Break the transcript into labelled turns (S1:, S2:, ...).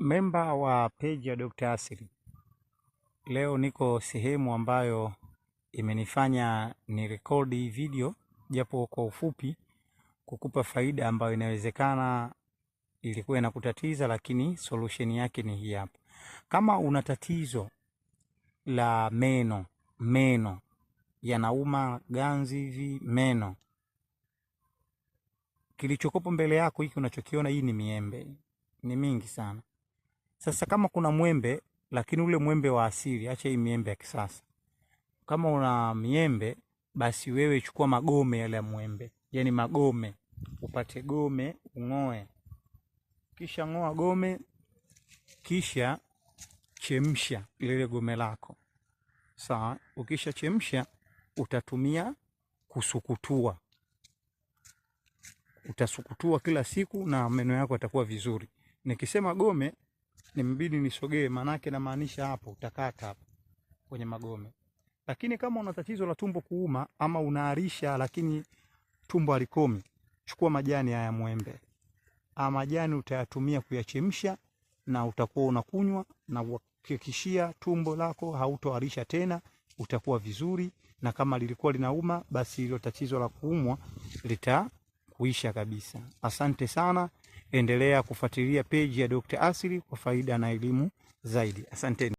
S1: Memba wa page ya Dr. Asili. Leo niko sehemu ambayo imenifanya ni rekodi video japo kwa ufupi, kukupa faida ambayo inawezekana ilikuwa inakutatiza, lakini solution yake ni hii hapa. Kama una tatizo la meno yanauma, ganzi hivi meno, kilichokopo mbele yako hiki unachokiona, hii ni miembe, ni mingi sana. Sasa kama kuna mwembe, lakini ule mwembe wa asili, acha hii miembe ya kisasa. Kama una miembe, basi wewe chukua magome yale ya mwembe, yani magome, upate gome ungoe, kisha ngoa gome, kisha chemsha lile gome lako. Sawa, ukisha chemsha utatumia kusukutua, utasukutua kila siku na meno yako yatakuwa vizuri. Nikisema gome nimbidi nisogee, manake na maanisha hapo utakata hapo kwenye magome. Lakini kama una tatizo la tumbo kuuma ama unaarisha lakini tumbo halikomi, chukua majani haya mwembe. Majani utayatumia kuyachemsha na utakuwa unakunywa, na uhakikishia tumbo lako hautoarisha tena, utakuwa vizuri. Na kama lilikuwa linauma, basi hilo tatizo la kuumwa litakuisha kabisa. Asante sana. Endelea kufuatilia page ya Dr. Asili kwa faida na elimu zaidi. Asanteni.